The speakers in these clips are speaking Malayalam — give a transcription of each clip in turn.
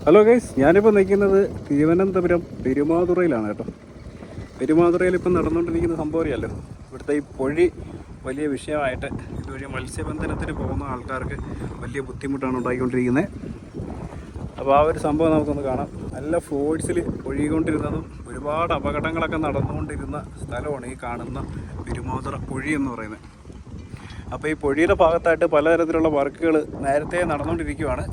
ഹലോ ഗൈസ്, ഞാനിപ്പോൾ നിൽക്കുന്നത് തിരുവനന്തപുരം പെരുമാതുറയിലാണ് കേട്ടോ. പെരുമാതുറയിൽ ഇപ്പം നടന്നുകൊണ്ടിരിക്കുന്ന സംഭവം അറിയാമല്ലോ. ഇവിടുത്തെ ഈ പൊഴി വലിയ വിഷയമായിട്ട് ഇതുവഴി മത്സ്യബന്ധനത്തിന് പോകുന്ന ആൾക്കാർക്ക് വലിയ ബുദ്ധിമുട്ടാണ് ഉണ്ടാക്കിക്കൊണ്ടിരിക്കുന്നത്. അപ്പോൾ ആ ഒരു സംഭവം നമുക്കൊന്ന് കാണാം. നല്ല ഫോഴ്സിൽ ഒഴുകിക്കൊണ്ടിരുന്നതും ഒരുപാട് അപകടങ്ങളൊക്കെ നടന്നുകൊണ്ടിരുന്ന സ്ഥലമാണ് ഈ കാണുന്ന പെരുമാതുറ പൊഴി എന്ന് പറയുന്നത്. അപ്പോൾ ഈ പൊഴിയുടെ ഭാഗത്തായിട്ട് പലതരത്തിലുള്ള വർക്കുകൾ നേരത്തെ നടന്നുകൊണ്ടിരിക്കുകയാണ്.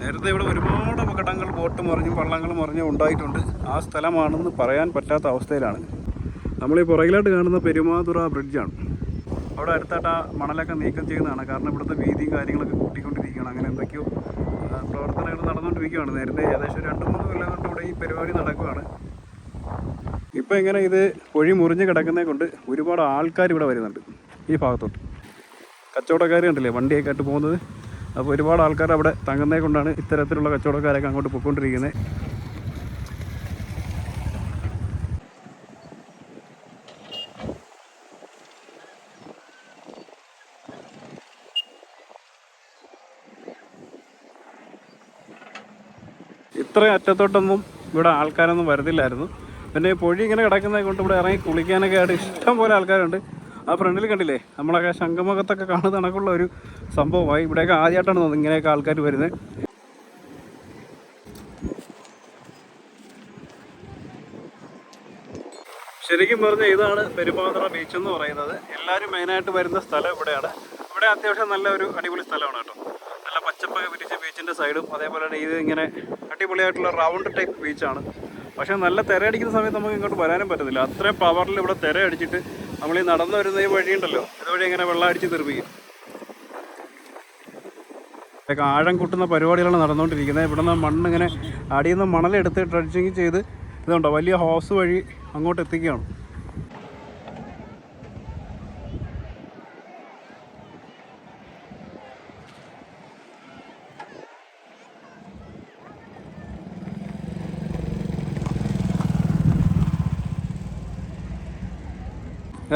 നേരത്തെ ഇവിടെ ഒരുപാട് അപകടങ്ങൾ, ബോട്ട് മറിഞ്ഞും വള്ളങ്ങൾ മറിഞ്ഞും ഉണ്ടായിട്ടുണ്ട്. ആ സ്ഥലമാണെന്ന് പറയാൻ പറ്റാത്ത അവസ്ഥയിലാണ്. നമ്മൾ ഈ പുറകിലായിട്ട് കാണുന്ന പെരുമാതുറ ബ്രിഡ്ജാണ്. അവിടെ അടുത്തായിട്ട് ആ മണലൊക്കെ നീക്കം ചെയ്യുന്നതാണ്. കാരണം ഇവിടുത്തെ വീതിയും കാര്യങ്ങളൊക്കെ കൂട്ടിക്കൊണ്ടിരിക്കുകയാണ്. അങ്ങനെ എന്തൊക്കെയോ പ്രവർത്തനങ്ങൾ നടന്നുകൊണ്ടിരിക്കുകയാണ്. നേരത്തെ ഏകദേശം 2-3 കൊല്ലം കൊണ്ട് ഇവിടെ ഈ പരിപാടി നടക്കുകയാണ്. ഇപ്പോൾ ഇങ്ങനെ ഇത് പൊഴി മുറിഞ്ഞ് കിടക്കുന്നതിനെ കൊണ്ട് ഒരുപാട് ആൾക്കാർ ഇവിടെ വരുന്നുണ്ട്. ഈ ഭാഗത്തോട്ട് കച്ചവടക്കാർ കണ്ടില്ലേ വണ്ടിയൊക്കെ ആയിട്ട് പോകുന്നത്. അപ്പോൾ ഒരുപാട് ആൾക്കാർ അവിടെ തങ്ങുന്നതിനെ കൊണ്ടാണ് ഇത്തരത്തിലുള്ള കച്ചവടക്കാരൊക്കെ അങ്ങോട്ട് പോയിക്കൊണ്ടിരിക്കുന്നത്. ഇത്രയും അറ്റത്തോട്ടൊന്നും ഇവിടെ ആൾക്കാരൊന്നും വരുന്നില്ലായിരുന്നു. പിന്നെ പൊഴി ഇങ്ങനെ കിടക്കുന്നതിനെ കൊണ്ട് ഇവിടെ ഇറങ്ങി കുളിക്കാനൊക്കെ ആയിട്ട് ഇഷ്ടം പോലെ ആൾക്കാരുണ്ട്. ആ ഫ്രണ്ടിൽ കണ്ടില്ലേ, നമ്മളൊക്കെ ശംഖുമുഖത്തൊക്കെ കാണുന്ന കണക്കുള്ള ഒരു സംഭവമായി. ഇവിടെയൊക്കെ ആദ്യമായിട്ടാണ് തോന്നുന്നത് ഇങ്ങനെയൊക്കെ ആൾക്കാർ വരുന്നത്. ശരിക്കും പറഞ്ഞാൽ ഇതാണ് പെരുമാതുറ ബീച്ച് എന്ന് പറയുന്നത്. എല്ലാവരും മെയിനായിട്ട് വരുന്ന സ്ഥലം ഇവിടെയാണ്. ഇവിടെ അത്യാവശ്യം നല്ല ഒരു അടിപൊളി സ്ഥലമാണ് കേട്ടോ. നല്ല പച്ചപ്പൊക്കെ പിരിച്ച ബീച്ചിൻ്റെ സൈഡും അതേപോലെ തന്നെ ഇത് ഇങ്ങനെ അടിപൊളിയായിട്ടുള്ള റൗണ്ട് ടൈപ്പ് ബീച്ചാണ്. പക്ഷേ നല്ല തിരയടിക്കുന്ന സമയത്ത് നമുക്ക് ഇങ്ങോട്ട് വരാനും പറ്റത്തില്ല. അത്രയും പവറിൽ ഇവിടെ തിരയടിച്ചിട്ട് നമ്മൾ ഈ നടന്നു വരുന്ന ഈ വഴിയുണ്ടല്ലോ, ഇതുവഴി ഇങ്ങനെ വെള്ളം അടിച്ച് തെറിപ്പിക്കും. ഇതൊക്കെ ആഴം കൂട്ടുന്ന പരിപാടികളാണ് നടന്നുകൊണ്ടിരിക്കുന്നത്. ഇവിടെ നിന്ന് മണ്ണിങ്ങനെ അടിയിൽ നിന്ന് മണലെടുത്ത് ഡ്രഡ്ജിങ് ചെയ്ത് ഇതുണ്ടോ വലിയ ഹോസ് വഴി അങ്ങോട്ട് എത്തിക്കുകയാണ്.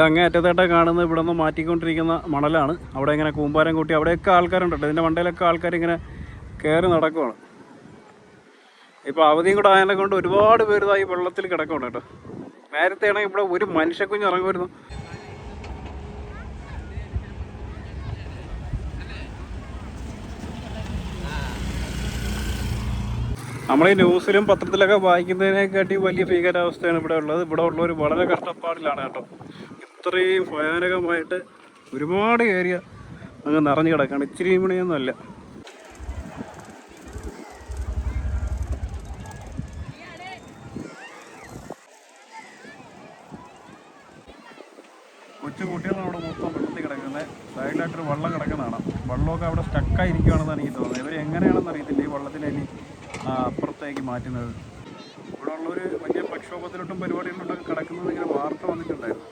അങ്ങേ അറ്റത്തായിട്ട് കാണുന്നത് ഇവിടെ നിന്ന് മാറ്റിക്കൊണ്ടിരിക്കുന്ന മണലാണ്. അവിടെ ഇങ്ങനെ കൂമ്പാരം കൂട്ടി അവിടെയൊക്കെ ആൾക്കാരുണ്ടല്ലോ. ഇതിൻ്റെ മണ്ടയിലൊക്കെ ആൾക്കാരിങ്ങനെ കയറി നടക്കുവാണ്. ഇപ്പോൾ അവധിയും കൂടെ ആയതിനെ കൊണ്ട് ഒരുപാട് പേര് ഈ വെള്ളത്തിൽ കിടക്കുന്നുണ്ട് കേട്ടോ. നേരത്തെ ആണെങ്കിൽ ഇവിടെ ഒരു മനുഷ്യക്കുഞ്ഞ് ഇറങ്ങുമായിരുന്നു. നമ്മൾ ഈ ന്യൂസിലും പത്രത്തിലൊക്കെ വായിക്കുന്നതിനെക്കാട്ടി വലിയ ഭീകരാവസ്ഥയാണ് ഇവിടെ ഉള്ളത്. ഇവിടെ ഉള്ളവർ വളരെ കഷ്ടപ്പാടിലാണ് കേട്ടോ. ഇത്രയും ഭയാനകമായിട്ട് ഒരുപാട് ഏരിയ അങ്ങ് നിറഞ്ഞു കിടക്കുകയാണ്. ഇച്ചിരി മണിയൊന്നും അല്ല. കൊച്ചു കുട്ടികളാണ് അവിടെ മൊത്തം വെള്ളത്തിൽ കിടക്കുന്നത്. സൈഡിലായിട്ടൊരു വെള്ളം കിടക്കുന്നതാണ്. വെള്ളമൊക്കെ അവിടെ സ്റ്റക്കായിരിക്കുകയാണെന്നാണ് എനിക്ക് തോന്നുന്നത്. ഇവർ എങ്ങനെയാണെന്ന് അറിയത്തില്ല ഈ വെള്ളത്തിനെ ഇനി അപ്പുറത്തേക്ക് മാറ്റുന്നത്. ഇവിടെ ഉള്ളൊരു വലിയ പ്രക്ഷോഭത്തിലോട്ടും പരിപാടികളിലോട്ടൊക്കെ കിടക്കുന്നത് ഇങ്ങനെ വാർത്ത വന്നിട്ടുണ്ടായിരുന്നു.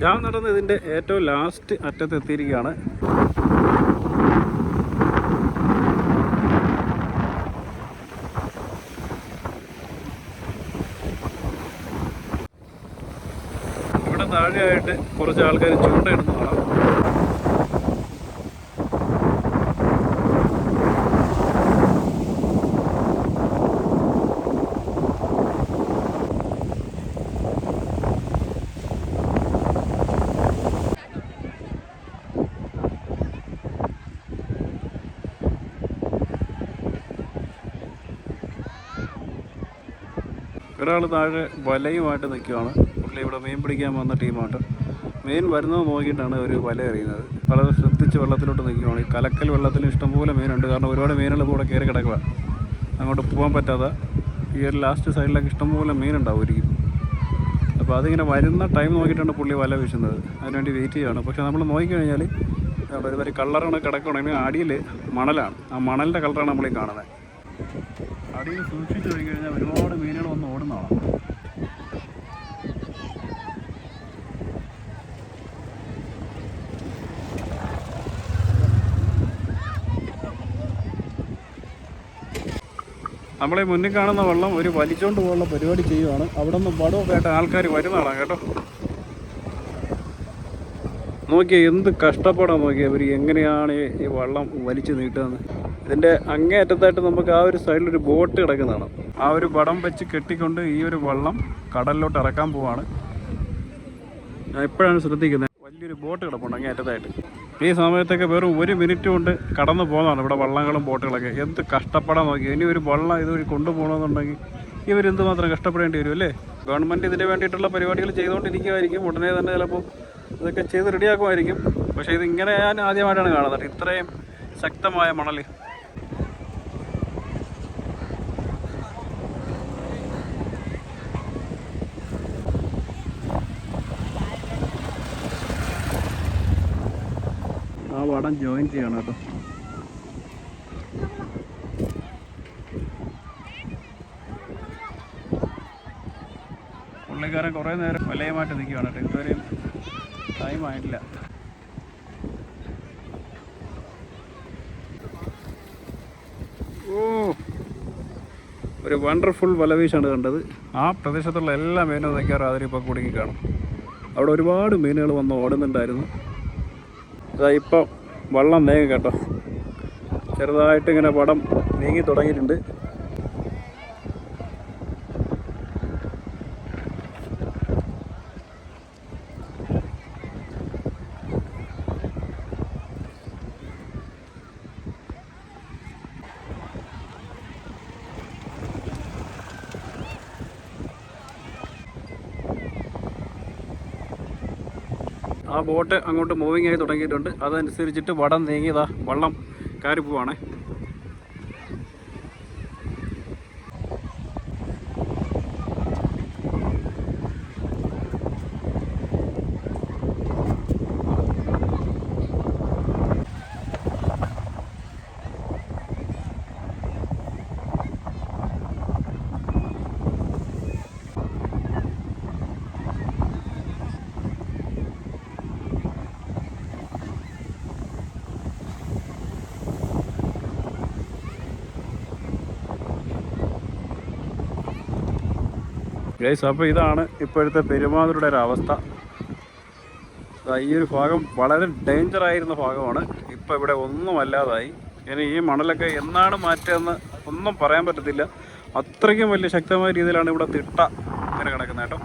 ഞാൻ നടന്ന് ഇതിൻ്റെ ഏറ്റവും ലാസ്റ്റ് അറ്റത്ത് എത്തിയിരിക്കുകയാണ്. ഇവിടെ താഴെയായിട്ട് കുറച്ച് ആൾക്കാർ ചൂണ്ടയിടുന്നതാണ്. ഒരാൾ താഴെ വലയുമായിട്ട് നിൽക്കുകയാണ്. പുള്ളി ഇവിടെ മീൻ പിടിക്കാൻ വന്ന ടീമാണ്. മീൻ വരുന്നത് നോക്കിയിട്ടാണ് ഒരു വല എറിയുന്നത്. വളരെ ശ്രദ്ധിച്ച് വെള്ളത്തിലോട്ട് നിൽക്കുകയാണ്. ഈ കലക്കൽ വെള്ളത്തിൽ ഇഷ്ടംപോലെ മീനുണ്ട്. കാരണം ഒരുപാട് മീനുകൾ ഇവിടെ കയറി കിടക്കുക. അങ്ങോട്ട് പോകാൻ പറ്റാതെ ഈ ഒരു ലാസ്റ്റ് സൈഡിലൊക്കെ ഇഷ്ടംപോലെ മീനുണ്ടാവുമായിരിക്കും. അപ്പോൾ അതിങ്ങനെ വരുന്ന ടൈം നോക്കിയിട്ടാണ് പുള്ളി വല വീശുന്നത്. അതിനുവേണ്ടി വെയിറ്റ് ചെയ്യുകയാണ്. പക്ഷേ നമ്മൾ നോക്കിക്കഴിഞ്ഞാൽ ഒരു വരി കളറാണ് കിടക്കുകയാണെങ്കിൽ അടിയിൽ മണലാണ്. ആ മണലിൻ്റെ കളറാണ് നമ്മളീ കാണുന്നത്. അടിയിൽ സൂക്ഷിച്ച് പോയി കഴിഞ്ഞാൽ ഒരുപാട് മീനുകൾ വന്ന് ഓടുന്നതാണ്. നമ്മളെ മുന്നിൽ കാണുന്ന വെള്ളം ഒരു വലിച്ചുകൊണ്ട് പോകാനുള്ള പരിപാടി ചെയ്യുവാണ്. അവിടെ നിന്ന് വടമൊക്കെ ആയിട്ട് ആൾക്കാർ വരുന്നതാണ് കേട്ടോ. നോക്കിയാൽ എന്ത് കഷ്ടപ്പാടാണ് നോക്കിയാൽ അവർ എങ്ങനെയാണ് ഈ വള്ളം വലിച്ചു നീട്ടുകയെന്ന്. ഇതിൻ്റെ അങ്ങേ അറ്റത്തായിട്ട് നമുക്ക് ആ ഒരു സൈഡിലൊരു ബോട്ട് കിടക്കുന്നതാണ്. ആ ഒരു വടം വെച്ച് കെട്ടിക്കൊണ്ട് ഈ ഒരു വള്ളം കടലിലോട്ട് ഇറക്കാൻ പോവാണ്. ഞാൻ ഇപ്പോഴാണ് ശ്രദ്ധിക്കുന്നത്. വലിയൊരു ബോട്ട് കിടപ്പുണ്ട് അങ്ങേ അറ്റത്തായിട്ട്. ഈ സമയത്തൊക്കെ വെറും 1 മിനിറ്റ് കൊണ്ട് കടന്നു പോകുന്നതാണ് ഇവിടെ വള്ളങ്ങളും ബോട്ടുകളൊക്കെ. എന്ത് കഷ്ടപ്പെടാൻ നോക്കി. ഇനി ഒരു വള്ളം ഇതുവഴി കൊണ്ടുപോകണമെന്നുണ്ടെങ്കിൽ ഇവരെന്തുമാത്രം കഷ്ടപ്പെടേണ്ടി വരും അല്ലേ. ഗവൺമെൻറ് ഇതിന് വേണ്ടിയിട്ടുള്ള പരിപാടികൾ ചെയ്തുകൊണ്ടിരിക്കുമായിരിക്കും. ഉടനെ തന്നെ ചിലപ്പോൾ ഇതൊക്കെ ചെയ്ത് റെഡിയാക്കുമായിരിക്കും. പക്ഷേ ഇതിങ്ങനെ ഞാൻ ആദ്യമായിട്ടാണ് കാണുന്നത്, ഇത്രയും ശക്തമായ മണൽ. ആ വടം ജോയിൻ ചെയ്യണം കേട്ടോ. പുള്ളിക്കാരൻ കുറേ നേരം വലയമായിട്ട് നിൽക്കുകയാണ് കേട്ടോ. ഇതുവരെയും ടൈം ആയിട്ടില്ല. ഓ, ഒരു വണ്ടർഫുൾ വലവീശാണ് കണ്ടത്. ആ പ്രദേശത്തുള്ള എല്ലാ മീനും നിൽക്കാറും അതിലിപ്പോൾ കുടുങ്ങി കാണും. അവിടെ ഒരുപാട് മീനുകൾ വന്ന് ഓടുന്നുണ്ടായിരുന്നു. ഇപ്പം വള്ളം നീങ്ങി കേട്ടോ. ചെറുതായിട്ട് ഇങ്ങനെ വടം നീങ്ങി തുടങ്ങിയിട്ടുണ്ട്. ആ ബോട്ട് അങ്ങോട്ട് മൂവിങ് ആയി തുടങ്ങിയിട്ടുണ്ട്. അതനുസരിച്ചിട്ട് വടം നീങ്ങിയതാ വള്ളം കയറി പോവാണേ. ഗൈസ്, അപ്പോൾ ഇതാണ് ഇപ്പോഴത്തെ പെരുമാതുറയുടെ ഒരു അവസ്ഥ. ഈ ഒരു ഭാഗം വളരെ ഡേഞ്ചറായിരുന്ന ഭാഗമാണ്. ഇപ്പോൾ ഇവിടെ ഒന്നും അല്ലാതായി. ഇനി ഈ മണലൊക്കെ എന്നാണ് മാറ്റുകയെന്ന് ഒന്നും പറയാൻ പറ്റത്തില്ല. അത്രയ്ക്കും വലിയ ശക്തമായ രീതിയിലാണ് ഇവിടെ തിട്ട ഇങ്ങനെ കിടക്കുന്നത് കേട്ടോ.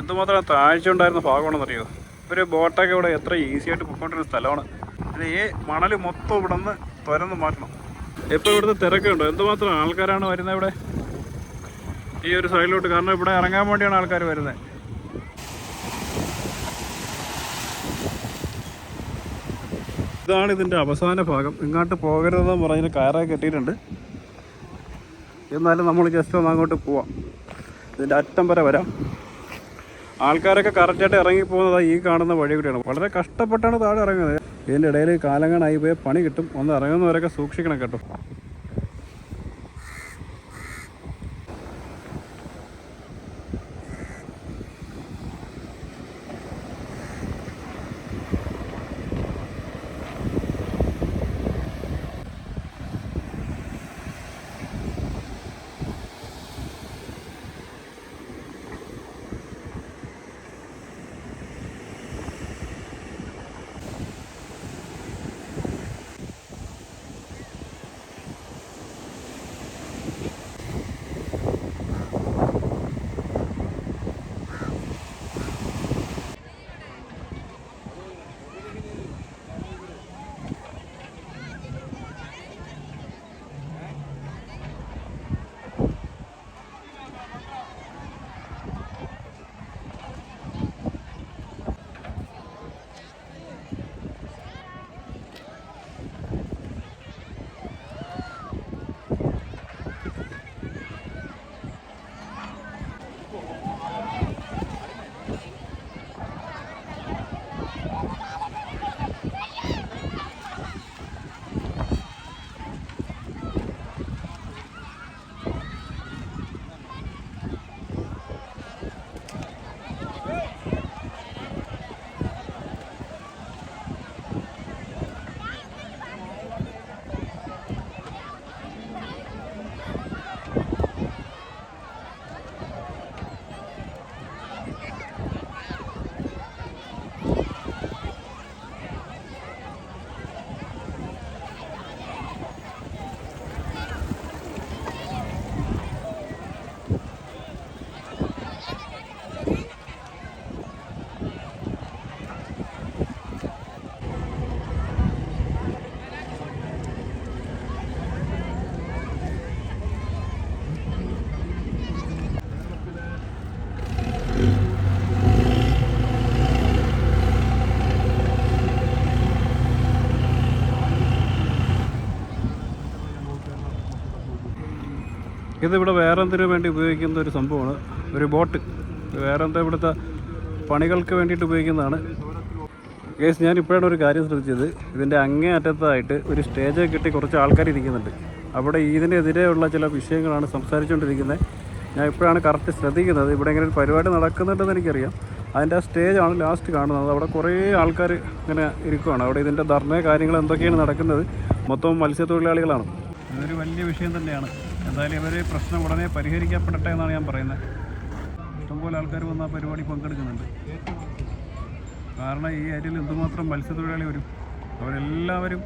എന്തുമാത്രം താഴ്ച ഉണ്ടായിരുന്ന ഭാഗമാണെന്നറിയോ. ഒരു ബോട്ടൊക്കെ ഇവിടെ എത്ര ഈസി ആയിട്ട് പൊയ്ക്കൊണ്ടിരുന്ന സ്ഥലമാണ്. ഇനി ഈ മണൽ മൊത്തം ഇവിടെ നിന്ന് തുരന്ന് മാറ്റണം. ഇപ്പോൾ ഇവിടുത്തെ തിരക്കുണ്ടോ, എന്തുമാത്രം ആൾക്കാരാണ് വരുന്നത് ഇവിടെ ഈ ഒരു സൈഡിലോട്ട്. കാരണം ഇവിടെ ഇറങ്ങാൻ വേണ്ടിയാണ് ആൾക്കാർ വരുന്നത്. ഇതാണ് ഇതിൻ്റെ അവസാന ഭാഗം. ഇങ്ങോട്ട് പോകരുതെന്ന് പറഞ്ഞ് കയറൊക്കെ കെട്ടിയിട്ടുണ്ട്. എന്നാലും നമ്മൾ ജസ്റ്റ് ഒന്ന് അങ്ങോട്ട് പോവാം. ഇതിൻ്റെ അറ്റം വരെ വരാം. ആൾക്കാരൊക്കെ കറക്റ്റായിട്ട് ഇറങ്ങിപ്പോകുന്നത് ഈ കാണുന്ന വഴി കൂടിയാണ്. വളരെ കഷ്ടപ്പെട്ടാണ് താഴെ ഇറങ്ങുന്നത്. ഇതിൻ്റെ ഇടയിൽ കാലങ്ങാനായി പോയ പണി കിട്ടും. ഒന്ന് ഇറങ്ങുന്നവരൊക്കെ സൂക്ഷിക്കണം കേട്ടോ. ഇതിവിടെ വേറെ എന്തിനു വേണ്ടി ഉപയോഗിക്കുന്ന ഒരു സംഭവമാണ്, ഒരു ബോട്ട്. വേറെ എന്താ ഇവിടുത്തെ പണികൾക്ക് വേണ്ടിയിട്ട് ഉപയോഗിക്കുന്നതാണ്. കേസ് ഞാൻ ഇപ്പോഴാണ് ഒരു കാര്യം ശ്രദ്ധിച്ചത്. ഇതിൻ്റെ അങ്ങേ അറ്റത്തായിട്ട് ഒരു സ്റ്റേജ് കെട്ടി കുറച്ച് ആൾക്കാർ ഇരിക്കുന്നുണ്ട്. അവിടെ ഇതിനെതിരെയുള്ള ചില വിഷയങ്ങളാണ് സംസാരിച്ചുകൊണ്ടിരിക്കുന്നത്. ഞാൻ ഇപ്പോഴാണ് കറക്റ്റ് ശ്രദ്ധിക്കുന്നത്. ഇവിടെ ഇങ്ങനെ ഒരു പരിപാടി നടക്കുന്നുണ്ടെന്ന് എനിക്കറിയാം. അതിൻ്റെ ആ സ്റ്റേജാണ് ലാസ്റ്റ് കാണുന്നത്. അവിടെ കുറേ ആൾക്കാർ ഇങ്ങനെ ഇരിക്കുകയാണ്. അവിടെ ഇതിൻ്റെ ധർണ കാര്യങ്ങൾ എന്തൊക്കെയാണ് നടക്കുന്നത്. മൊത്തം മത്സ്യത്തൊഴിലാളികളാണ്. ഇതൊരു വലിയ വിഷയം തന്നെയാണ്. എന്തായാലും ഇവർ പ്രശ്നം ഉടനെ പരിഹരിക്കപ്പെടട്ടെ എന്നാണ് ഞാൻ പറയുന്നത്. ഇഷ്ടംപോലെ ആൾക്കാർ വന്ന് ആ പരിപാടി പങ്കെടുക്കുന്നുണ്ട്. കാരണം ഈ ഏരിയയിൽ എന്തുമാത്രം മത്സ്യത്തൊഴിലാളി വരും. അവരെല്ലാവരും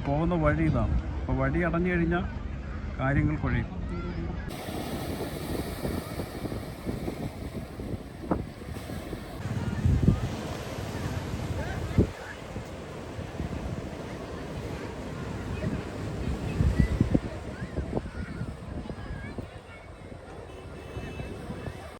പോകുന്ന വഴി ഇതാണ്. അപ്പോൾ വഴി അടഞ്ഞു കഴിഞ്ഞാൽ കാര്യങ്ങൾ കുഴയും.